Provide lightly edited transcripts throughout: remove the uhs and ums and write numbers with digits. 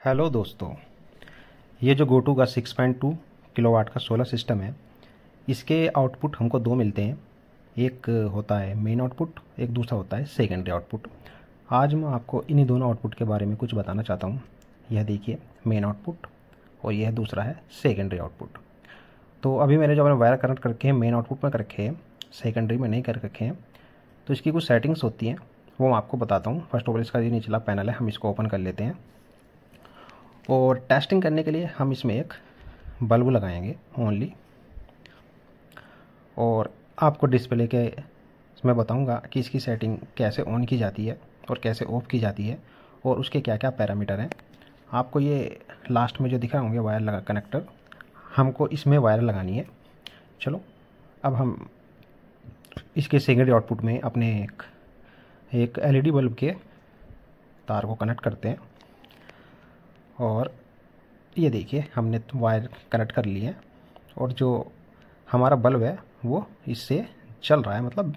Hello दोस्तों, ये जो गोटू का 6.2 किलोवाट का सोलर सिस्टम है, इसके आउटपुट हमको दो मिलते हैं। एक होता है मेन आउटपुट, एक दूसरा होता है सेकेंडरी आउटपुट। आज मैं आपको इन्हीं दोनों आउटपुट के बारे में कुछ बताना चाहता हूँ। यह देखिए मेन आउटपुट और यह दूसरा है सेकेंडरी आउटपुट। तो अभी मैंने जो अपने वायर कनेक्ट करके मेन आउटपुट में कर रखे हैं, सेकेंडरी में नहीं कर रखे हैं, तो इसकी कुछ सेटिंग्स होती हैं, वो मैं आपको बताता हूँ। फर्स्ट ऑफ ऑल इसका ये निचला पैनल है, हम इसको ओपन कर लेते हैं और टेस्टिंग करने के लिए हम इसमें एक बल्ब लगाएंगे ओनली। और आपको डिस्प्ले के मैं बताऊंगा कि इसकी सेटिंग कैसे ऑन की जाती है और कैसे ऑफ की जाती है और उसके क्या क्या पैरामीटर हैं। आपको ये लास्ट में जो दिख रहा होंगे वायर लगा कनेक्टर, हमको इसमें वायर लगानी है। चलो अब हम इसके सेकेंडरी आउटपुट में अपने एक एलईडी बल्ब के तार को कनेक्ट करते हैं और ये देखिए हमने वायर कनेक्ट कर लिए हैं और जो हमारा बल्ब है वो इससे चल रहा है, मतलब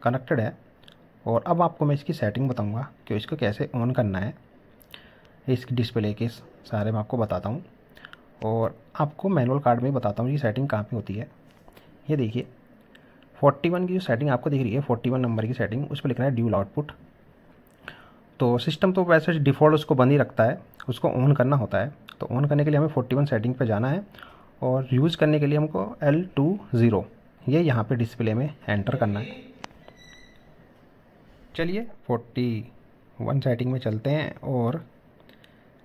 कनेक्टेड है। और अब आपको मैं इसकी सेटिंग बताऊंगा कि इसको कैसे ऑन करना है। इसकी डिस्प्ले के सारे मैं आपको बताता हूँ और आपको मैनुअल कार्ड में बताता हूँ ये सेटिंग कहाँ पे होती है। ये देखिए 41 की जो सेटिंग आपको दिख रही है, 41 नंबर की सेटिंग, उस पर लिखना है ड्यूल आउटपुट। तो सिस्टम तो वैसे डिफ़ॉल्ट उसको बंद ही रखता है, उसको ऑन करना होता है। तो ऑन करने के लिए हमें 41 सेटिंग पे जाना है और यूज़ करने के लिए हमको L20 ये यहाँ पे डिस्प्ले में एंटर करना है। चलिए 41 सेटिंग में चलते हैं और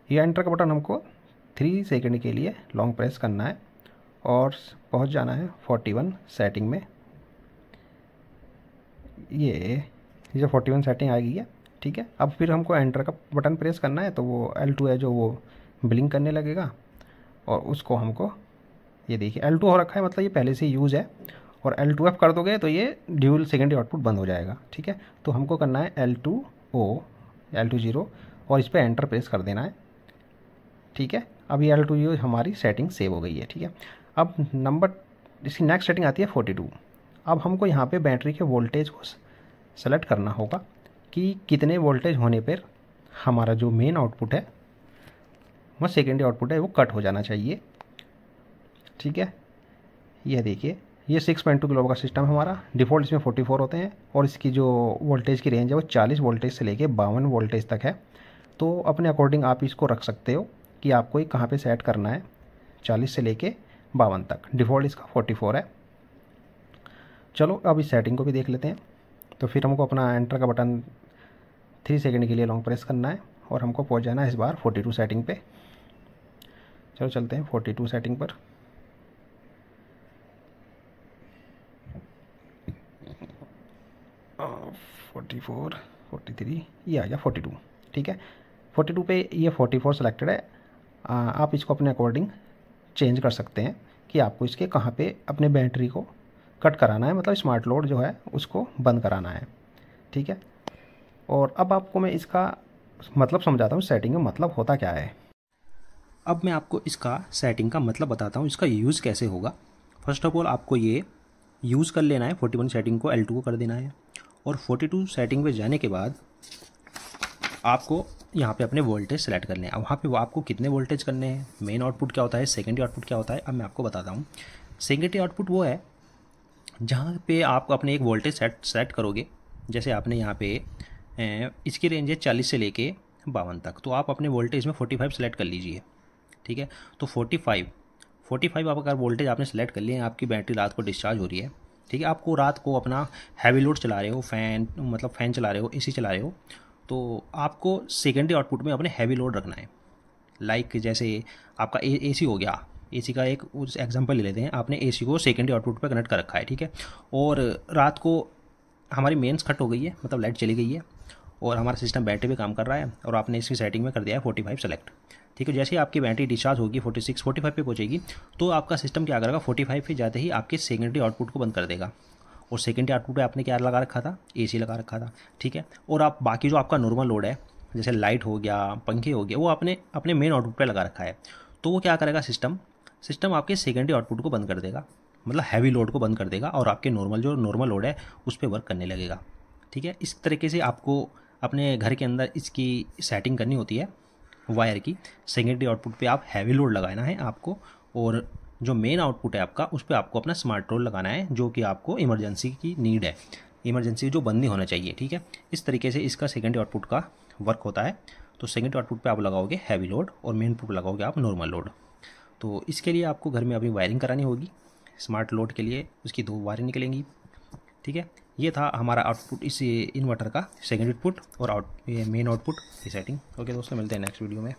ये एंटर का बटन हमको 3 सेकंड के लिए लॉन्ग प्रेस करना है और पहुँच जाना है 41 सेटिंग में। ये जो 41 सेटिंग आ गई है, ठीक है। अब फिर हमको एंटर का बटन प्रेस करना है तो वो L2 है जो वो ब्लिंक करने लगेगा और उसको हमको, ये देखिए L2 हो रखा है, मतलब ये पहले से यूज़ है। और L2F कर दोगे तो ये ड्यूल सेकेंडरी आउटपुट बंद हो जाएगा, ठीक है। तो हमको करना है L20 और इस पर एंटर प्रेस कर देना है, ठीक है। अब ये L20 हमारी सेटिंग सेव हो गई है, ठीक है। अब नंबर इसकी नेक्स्ट सेटिंग आती है 42। अब हमको यहाँ पे बैटरी के वोल्टेज को सेलेक्ट करना होगा कि कितने वोल्टेज होने पर हमारा जो मेन आउटपुट है वह सेकेंडरी आउटपुट है वो कट हो जाना चाहिए, ठीक है। यह देखिए ये 6.2 किलो का सिस्टम है हमारा। डिफ़ॉल्ट इसमें 44 होते हैं और इसकी जो वोल्टेज की रेंज है वो 40 वोल्टेज से लेके 52 वोल्टेज तक है। तो अपने अकॉर्डिंग आप इसको रख सकते हो कि आपको ये कहाँ पे सेट करना है, 40 से लेके 52 तक। डिफ़ॉल्ट इसका 44 है। चलो अब इस सेटिंग को भी देख लेते हैं। तो फिर हमको अपना एंटर का बटन 3 सेकंड के लिए लॉन्ग प्रेस करना है और हमको पहुंच जाना है इस बार 42 सेटिंग पे। चलो चलते हैं 42 सेटिंग पर। और 44, 43, ये आ गया 42, ठीक है। 42 पे ये 44 सेलेक्टेड है। आप इसको अपने अकॉर्डिंग चेंज कर सकते हैं कि आपको इसके कहाँ पे अपने बैटरी को कट कराना है, मतलब स्मार्ट लोड जो है उसको बंद कराना है, ठीक है। और अब आपको मैं इसका मतलब समझाता हूँ, सेटिंग का मतलब होता क्या है। अब मैं आपको इसका सेटिंग का मतलब बताता हूँ, इसका यूज़ कैसे होगा। फर्स्ट ऑफ ऑल आपको ये यूज़ कर लेना है, 41 सेटिंग को L2 को कर देना है और 42 सेटिंग पे जाने के बाद आपको यहाँ पे अपने वोल्टेज सेलेक्ट करने हैं। अब वहाँ पे वो आपको कितने वोल्टेज करने हैं, मेन आउटपुट क्या होता है, सेकेंडरी आउटपुट क्या होता है, अब मैं आपको बताता हूँ। सेकेंडरी आउटपुट वो है जहाँ पे आप अपने एक वोल्टेज सेट करोगे। जैसे आपने यहाँ पे इसकी रेंज है 40 से लेके 52 तक, तो आप अपने वोल्टेज में 45 सेलेक्ट कर लीजिए, ठीक है। तो 45 आप अगर वोल्टेज आपने सेलेक्ट कर लिए, आपकी बैटरी रात को डिस्चार्ज हो रही है, ठीक है। आपको रात को अपना हैवी लोड चला रहे हो, फ़ैन चला रहे हो, एसी चला रहे हो, तो आपको सेकेंडरी आउटपुट में अपने हैवी लोड रखना है। लाइक जैसे आपका एसी हो गया, एसी का एक एग्जांपल ले लेते हैं। आपने एसी को सेकेंडरी आउटपुट पर कनेक्ट कर रखा है, ठीक है। और रात को हमारी मेंस कट हो गई है, मतलब लाइट चली गई है और हमारा सिस्टम बैटरी पे काम कर रहा है और आपने इसकी सेटिंग में कर दिया है 45 सेलेक्ट, ठीक है। जैसे ही आपकी बैटरी डिस्चार्ज होगी 45 पे पहुंचेगी तो आपका सिस्टम क्या करेगा, 45 पे जाते ही आपके सेकेंडरी आउटपुट को बंद कर देगा। और सेकेंडरी आउटपुट पे आपने क्या लगा रखा था, एसी लगा रखा था, ठीक है। और आप बाकी जो आपका नॉर्मल लोड है जैसे लाइट हो गया, पंखे हो गए, वो आपने अपने मेन आउटपुट पे लगा रखा है। तो वो क्या करेगा, सिस्टम आपके सेकेंडरी आउटपुट को बंद कर देगा, मतलब हैवी लोड को बंद कर देगा और आपके नॉर्मल लोड है उस पर वर्क करने लगेगा, ठीक है। इस तरीके से आपको अपने घर के अंदर इसकी सेटिंग करनी होती है। वायर की सेकेंडरी आउटपुट पे आप हैवी लोड लगाना है आपको, और जो मेन आउटपुट है आपका उस पर आपको अपना स्मार्ट रोल लगाना है, जो कि आपको इमरजेंसी की नीड है, इमरजेंसी जो बंद नहीं होना चाहिए, ठीक है। इस तरीके से इसका सेकेंडरी आउटपुट का वर्क होता है। तो सेकेंडरी आउटपुट पे आप लगाओगे हैवी लोड और मेन आउटपुट लगाओगे आप नॉर्मल लोड। तो इसके लिए आपको घर में अभी वायरिंग करानी होगी। स्मार्ट लोड के लिए उसकी 2 वायरें निकलेंगी, ठीक है। ये था हमारा आउटपुट इस इन्वर्टर का सेकेंडरी आउटपुट और मेन आउटपुट की सेटिंग। ओके दोस्तों, मिलते हैं नेक्स्ट वीडियो में।